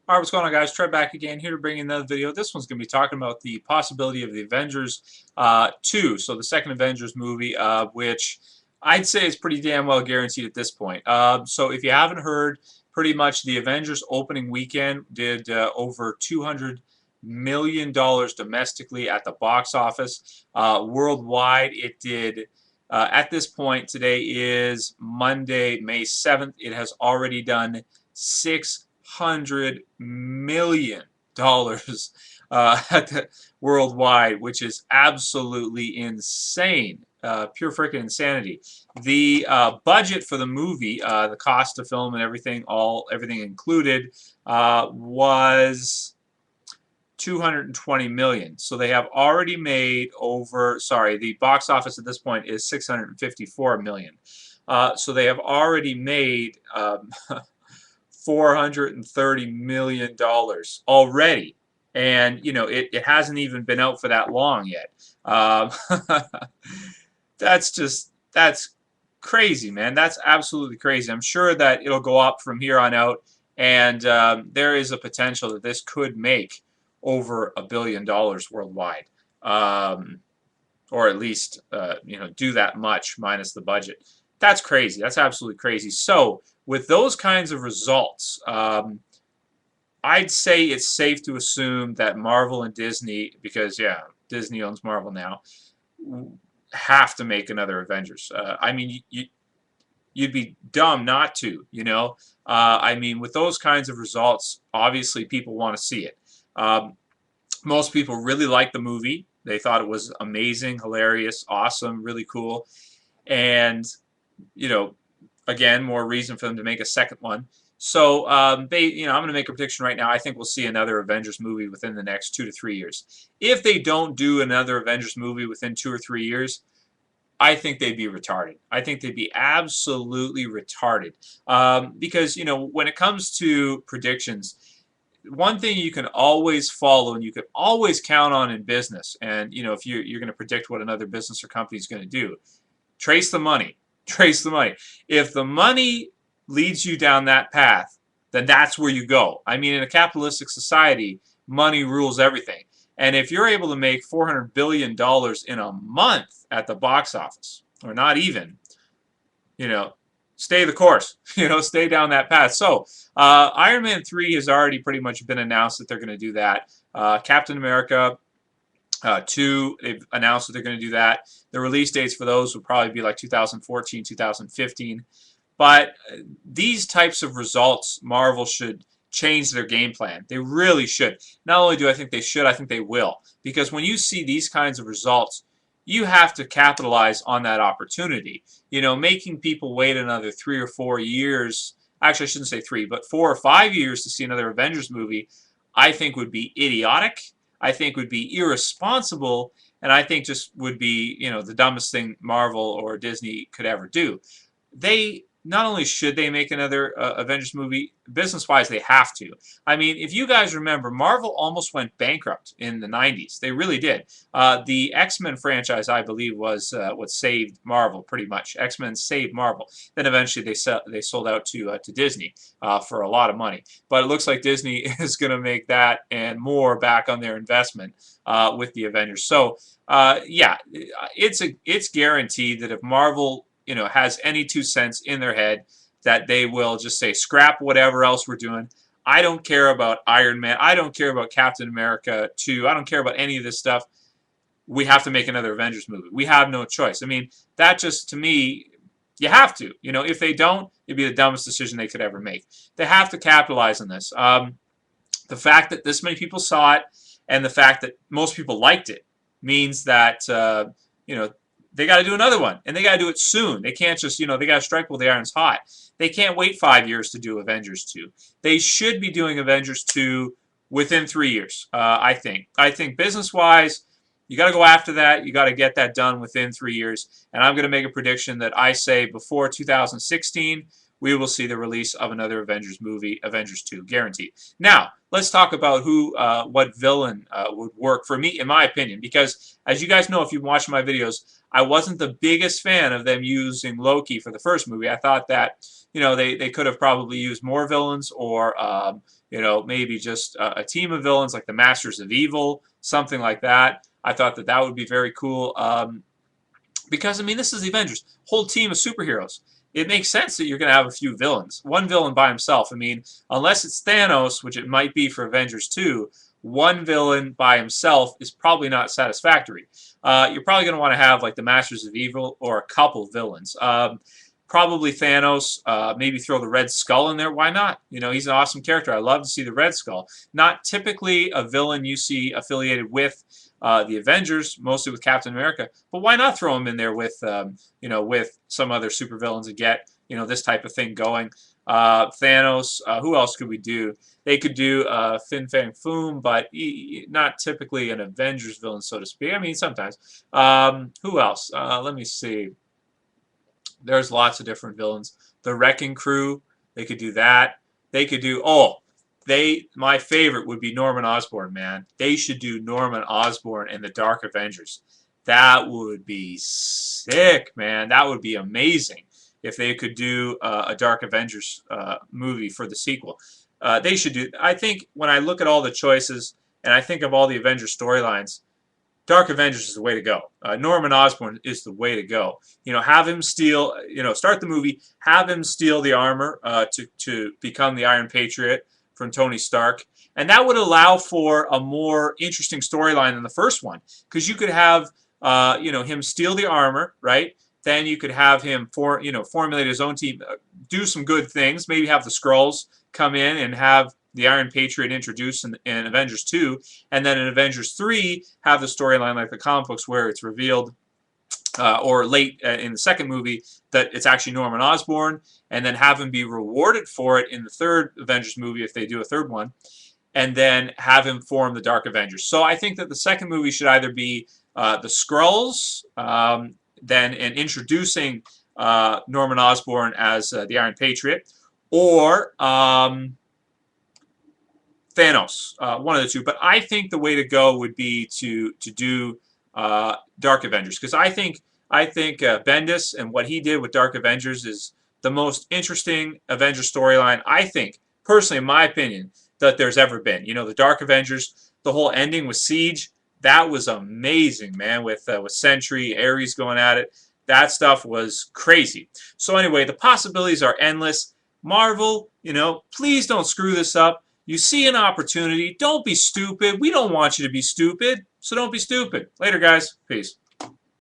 Alright, what's going on, guys? Trev back again, here to bring you another video. This one's going to be talking about the possibility of the Avengers 2, so the second Avengers movie, which I'd say is pretty damn well guaranteed at this point. So if you haven't heard, pretty much the Avengers opening weekend did over $200 million domestically at the box office. Worldwide, it did, at this point, today is Monday, May 7th, it has already done $600 million worldwide, which is absolutely insane. Pure freaking insanity. The budget for the movie, the cost of film and everything, everything included, was 220 million. So they have already made over. Sorry, the box office at this point is 654 million. So they have already made. $430 million already. And, you know, it hasn't even been out for that long yet. That's crazy, man. That's absolutely crazy. I'm sure that it'll go up from here on out. And there is a potential that this could make over $1 billion worldwide. Or at least, you know, do that much minus the budget. That's crazy. That's absolutely crazy. So, with those kinds of results, I'd say it's safe to assume that Marvel and Disney, because, yeah, Disney owns Marvel now, have to make another Avengers. I mean, you'd be dumb not to, you know? I mean, with those kinds of results, obviously people want to see it. Most people really liked the movie. They thought it was amazing, hilarious, awesome, really cool. And, you know, again, more reason for them to make a second one. So I'm going to make a prediction right now. I think we'll see another Avengers movie within the next 2 to 3 years. If they don't do another Avengers movie within 2 or 3 years, I think they'd be retarded. I think they'd be absolutely retarded. Because, you know, when it comes to predictions, one thing you can always follow and you can always count on in business, and, you know, if you're going to predict what another business or company is going to do, trace the money. Trace the money. If the money leads you down that path, then that's where you go. I mean, in a capitalistic society, money rules everything. And if you're able to make $400 billion in a month at the box office, or not even, you know, stay the course. You know, stay down that path. So, Iron Man 3 has already pretty much been announced that they're going to do that. Captain America 2, they've announced that they're going to do that. The release dates for those would probably be like 2014, 2015. But these types of results, Marvel should change their game plan. They really should. Not only do I think they should, I think they will. Because when you see these kinds of results, you have to capitalize on that opportunity. You know, making people wait another 3 or 4 years, actually I shouldn't say 3, but 4 or 5 years to see another Avengers movie, I think would be idiotic. I think would be irresponsible, and I think just would be, you know, the dumbest thing Marvel or Disney could ever do. They not only should they make another Avengers movie, business-wise they have to. I mean, if you guys remember, Marvel almost went bankrupt in the 90s. They really did. The X-Men franchise, I believe, was what saved Marvel, pretty much. X-Men saved Marvel. Then eventually they sold out to Disney for a lot of money. But it looks like Disney is going to make that and more back on their investment with the Avengers. So, yeah, it's guaranteed that if Marvel, you know, has any 2 cents in their head, that they will just say, scrap whatever else we're doing. I don't care about Iron Man. I don't care about Captain America 2. I don't care about any of this stuff. We have to make another Avengers movie. We have no choice. I mean, that just, to me, you have to. You know, if they don't, it'd be the dumbest decision they could ever make. They have to capitalize on this. The fact that this many people saw it and the fact that most people liked it means that, you know, they got to do another one, and they got to do it soon. They can't just, you know, they got to strike while the iron's hot. They can't wait 5 years to do Avengers 2. They should be doing Avengers 2 within 3 years, I think. I think business-wise, you got to go after that. You got to get that done within 3 years. And I'm going to make a prediction that I say before 2016, we will see the release of another Avengers movie, Avengers 2, guaranteed. Now, let's talk about what villain would work for me, in my opinion, because as you guys know, if you've watched my videos, I wasn't the biggest fan of them using Loki for the first movie. I thought that, you know, they could have probably used more villains or, maybe just a team of villains like the Masters of Evil, something like that. I thought that would be very cool. Because, I mean, this is the Avengers. Whole team of superheroes. It makes sense that you're going to have a few villains. One villain by himself. I mean, unless it's Thanos, which it might be for Avengers 2, one villain by himself is probably not satisfactory. You're probably going to want to have, like, the Masters of Evil or a couple villains. Probably Thanos. Maybe throw the Red Skull in there. Why not? He's an awesome character. I love to see the Red Skull. Not typically a villain you see affiliated with the Avengers, mostly with Captain America. But why not throw him in there with, with some other supervillains and get, this type of thing going? Thanos. Who else could we do? They could do Fin Fang Foom, but not typically an Avengers villain, so to speak. I mean, sometimes. Who else? Let me see. There's lots of different villains. The Wrecking Crew. They could do that. They could do. My favorite would be Norman Osborn, man. They should do Norman Osborn and the Dark Avengers. That would be sick, man. That would be amazing if they could do a Dark Avengers movie for the sequel. They should do. I think when I look at all the choices and I think of all the Avengers storylines, Dark Avengers is the way to go. Norman Osborn is the way to go. Have him steal. Start the movie. Have him steal the armor to become the Iron Patriot from Tony Stark, and that would allow for a more interesting storyline than the first one, because you could have him steal the armor, right? Then you could have him formulate his own team, do some good things, maybe have the Skrulls come in and have the Iron Patriot introduced in Avengers 2, and then in Avengers 3 have the storyline like the comic books where it's revealed or late in the second movie that it's actually Norman Osborn, and then have him be rewarded for it in the third Avengers movie if they do a third one, and then have him form the Dark Avengers. So I think that the second movie should either be the Skrulls, then introducing Norman Osborn as the Iron Patriot, or Thanos, one of the two. But I think the way to go would be to do Dark Avengers, because I think Bendis and what he did with Dark Avengers is the most interesting Avengers storyline, I think, personally, in my opinion, that there's ever been. The Dark Avengers, the whole ending with Siege, that was amazing, man, with Sentry, Ares going at it. That stuff was crazy. So anyway, the possibilities are endless. Marvel, please don't screw this up. You see an opportunity. Don't be stupid. We don't want you to be stupid, so don't be stupid. Later, guys. Peace.